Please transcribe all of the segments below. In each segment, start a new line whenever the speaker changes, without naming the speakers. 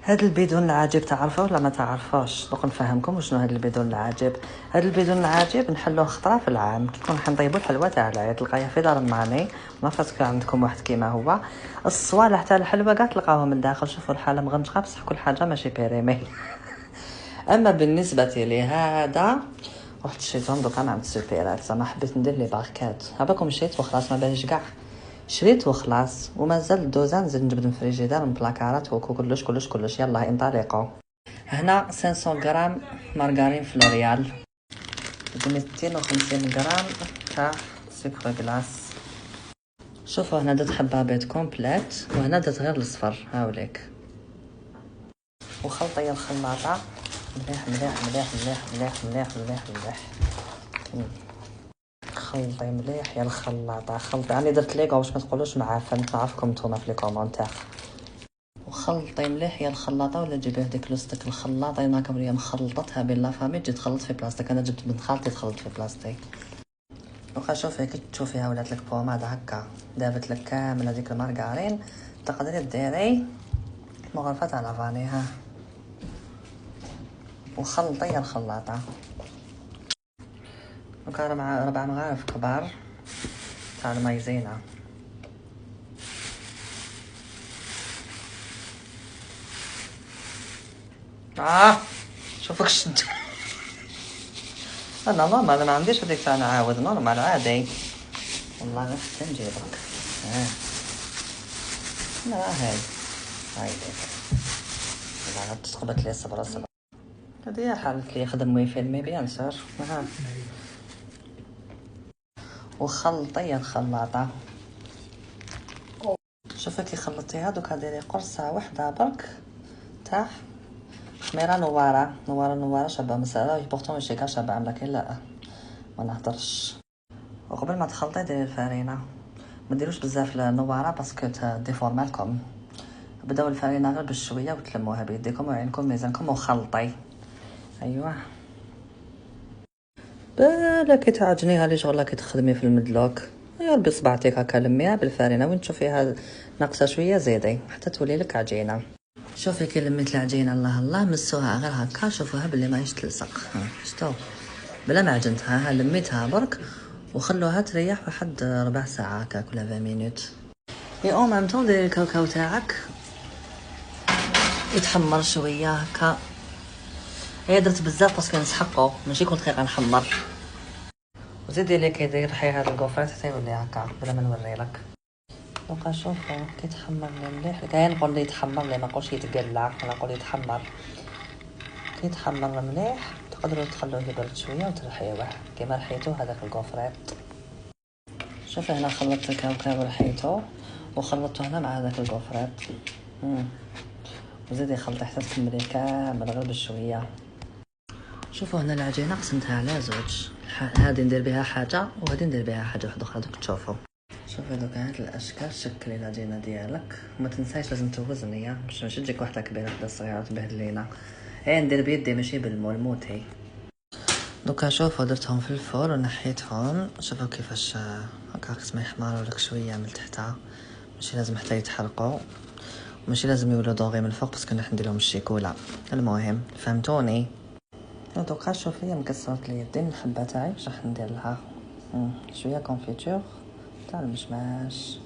هاد البيدون العاجب تعرفوه ولا ما تعرفوش؟ دوك نفهمكم شنو هاد البيدون العاجب. هاد البيدون العاجب نحلوه خطره في العام كي نكون حنطيبوا الحلوه تاع العيد، تلقايه في دار ماني ما فاتك عندكم واحد كيما هو. الصوالح تاع الحلوه كاع تلقاوهم من داخل، شوفوا الحاله مغمقه بصح كل حاجه ماشي بيريمي. اما بالنسبه لي هذا رحت شريتهم دوكا مع السوبيرات، زعما حبيت ندير لي باركات هباكم شريت وخلاص ما باليش كاع شريت وخلاص، ومازال الدوزه نزيد نجبد من الفريجيدار من بلاكارات وكلش يلا انطلقوا. هنا 500 غرام مارغرين فلوريال، 250 غرام تاع سكر كلاص. شوفوا هنا درت حبابات كومبليت وهنا درت غير الصفر هاوليك، وخلطي الخلاطه مليح مليح مليح مليح مليح مليح مليح مليح. خلطي مليح يا الخلاطه، خلطي يعني درت ليكو باش ما تقولوش معفن، نعرفكم نتوما في لي كومونتير. وخلطي مليح يا الخلاطه، ولا جيبيه ديك لوستك الخلاطه انا كمريه مخلطتها بين لافامي تجي تخلط في بلاستيك، انا جبت من خالتي تخلط في بلاستيك. وخا شوفي كي تشوفيها ولات لك بوماد هكا دابت لك كامل هذيك المارغرين، تقدري ديري مغرفه تاع لافانيها وخلطي الخلاطه. دوكا مع 4 مغارف كبار تاع المايزينا. شوفك شد. انا نورمال ما عنديش هذيك تاع نعاود، نورمال عادي والله غير حتى نجيبك. لا هاي والله تقبت لي صبر. هذه هي حالة اللي يخدم ويفيلمي بيان سور. وخلطي الخلاطة، شوفي كي خلطيها دوكا ديري قرصة وحدة برك تاع خميرة نوارة شابة مسالة بورتون ماشي كاع شابة عاملة كي لا ما نهضرش. وقبل ما تخلطي ديري الفارينة، ما ديروش بزاف النوارة باسكو ديفورمالكم، بداو الفارينة غير بشويه وتلموها بيديكم وعينكم ميزانكم وخلطي. ايوا بالك تعجنيها لي شغله كي تخدمي في المدلوك يا ربي صبعتك هكا لميها بالفارينه وين تشوفيها ناقصه شويه زيدي حتى تولي لك عجينه. شوفي كي لميت العجينه الله مسوها غير هكا شوفوها باللي ماهيش تلصق، شتو بلا ما عجنتها لميتها برك وخلوها تريح واحد ربع ساعه هكاك ولا 20 مينوت. اي او ميم طون ديري الكاوكاو تاعك يتحمر شويه هكا. هي درت بزاف باسكو نسحقو ماشي كنت غير غنحمر. وزيدي لي كي داير حي هاد الكوفرات حتى يولي هكا بلا ما نوريلك. دوكا شوفو كي تحمر لي مليح، كاين نقول لي يتحمر لي ما نقولش يتقلع، انا نقول يتحمر. كي يتحمر مليح تقدروا تخلوه يبرد شويه وترحيوه كيما رحيتو هذاك الكوفرات. شوفي هنا خلطت الكاوكاو ورحيتو وخلطته هنا مع هذاك الكوفرات. وزيدي خلطي حتى تكملي كامل غير بشويه. شوفوا هنا العجينه قسمتها على زوج، هذه ندير بها حاجه وهذه ندير بها حاجه واحده اخرى دوك تشوفوا. شوفي دوكا هاد الاشكال شكلي العجينه ديالك وما تنسايش لازم توزني باش ماشي تجيك واحده كبيره واحده صغيره تبهدلينا. ندير بيدي ماشي بالمول موتي. دوكا شوفوا درتهم في الفرن ونحيتهم، شوفوا كيفاش هكا قسم يحمروا لك شويه من تحتها، ماشي لازم حتى يتحرقوا ماشي لازم يولوا دوغي من الفوق باسكو راح نديرهم الشيكولا. المهم فهمتوني. دوكا شوفي مكسرت لي يدين الحبه تاعي واش راح ندير لها شويه كونفيتور تاع المشماش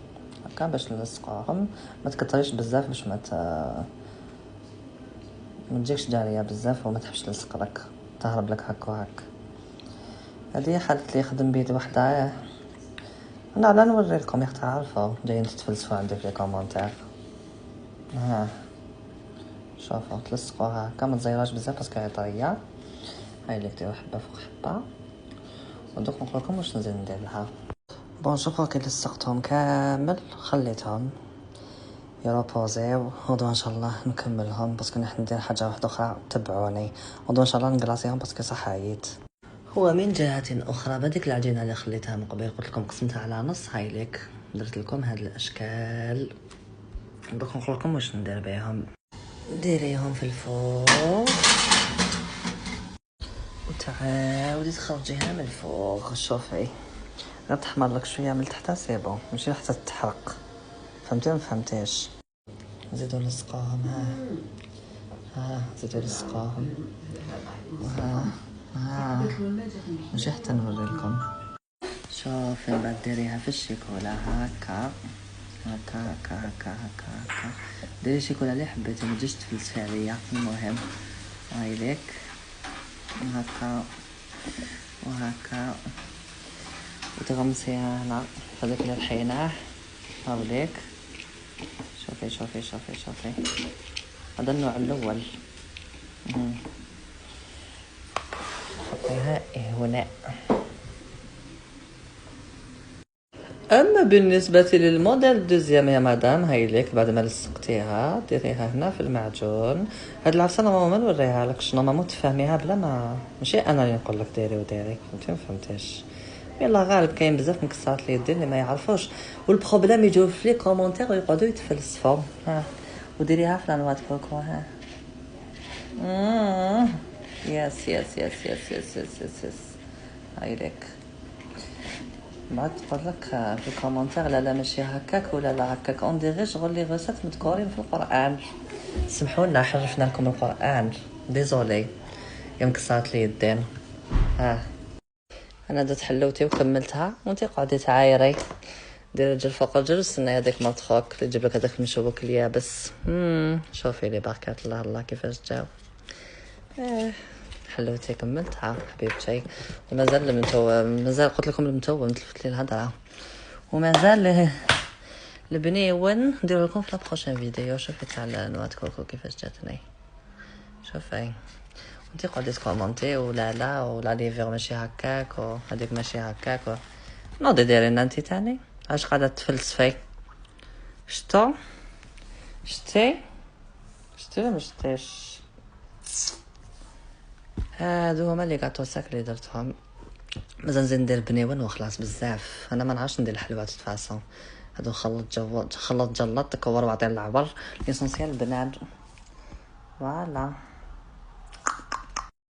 هكا باش نلصقوهم، ما تكتريش بزاف باش ما تجيكش جاريه بزاف وما تحبش تلصق لك تهرب لك هكا وهك. هذه حالة لي خدم بيد وحده. انا لا نوري لكم يا اختي عارفه جايين تتفلسفوا عندي في لي كومونتير. شوفوا تلصقوها هكا ما تزيروهاش بزاف باسكو هي طريه. هاي اللي ديروا حبه فوق حبه ودوك نقول لكم واش نزيد ندير لها. بون شوفوا كي لصقتهم كامل خليتهم يروبوزيو غدوه ان شاء الله نكملهم باسكو نحن ندير حاجه واحده اخرى. تبعوني غدوه ان شاء الله نكلاصيهم باسكو صحايت. هو من جهه اخرى بديك العجينه اللي خليتها من قبل قلت لكم قسمتها على نص، هاي ليك درت لكم هاد الاشكال دوك نقول لكم واش ندير بهم. ديريهم في الفوق وتعاودي تخرجيها من الفوق. شوفي غير تحمر لك شويه من تحت سي بون ماشي حتى تحرق. فهمتي ما فهمتيش؟ نزيدو نلصقوهم تلصقوهم. وها ماشي حتى نوري لكم. شوفي بعد ديريها في الشيكولا هكا هكا هكا هكا هكا هكا. ديري الشيكولا اللي حبيتي ما تجيش تفلسي عليا. المهم هايليك هكا وهكا وتغمسيها هنا هذاك اللي رحيناه. هاوليك شوفي شوفي شوفي شوفي هذا النوع الاول. حطيها هنا. اما بالنسبه للموديل دوزيام يا مدام هايليك بعد ما لصقتيها ديريها هنا في المعجون. هاد العصا ما نوريها لك شنو ما تفهميها بلا ما ماشي انا اللي نقول لك ديري وديري انت ما فهمتيش. يلا غالب كاين بزاف مكسرات اليدين اللي ما يعرفوش والبروبليم يجيو في لي كومونتير ويقعدوا يتفلسفوا. ها وديريها في لانوات كوكو. ها يس يس يس يس يس يس يس يس هايليك. بعد تقول لك في الكومنتير لا ماشي هكاك ولا لا هكاك اون ديغي شغل لي غوسات مذكورين في القران. سمحوا لنا حرفنا لكم القران ديزولي يا مكسرات اليدين. ها انا درت حلوتي وكملتها وانتي قعدي تعايري. ديري رجل فوق رجل واستني هذاك مطخوك اللي يجيب لك هذاك المشوك اليابس. شوفي لي بركات الله الله كيفاش جاو. حلوتي كملتها حبيبتي. ومازال مازال قلت لكم المتوه تلفت لي الهضره ومازال البنيون ندير لكم في لابروشين فيديو. شوفي تاع نوات كوكو كيفاش جاتني. شوفي انتي قعدي تكومونتي ولا ليفير ماشي هكاك وهذيك ماشي هكاك نوضي دايرين انتي تاني اش قاعده تفلسفي. شتي ولا ما شتيش؟ هادو هما لي غاتو ساك اللي درتهم. مازال نزيد ندير بنيون وخلاص بزاف. انا ما نعرفش ندير الحلوات تفاصيل هادو خلط جلط تكور وعطي العبر ليسونسيال البنات. فوالا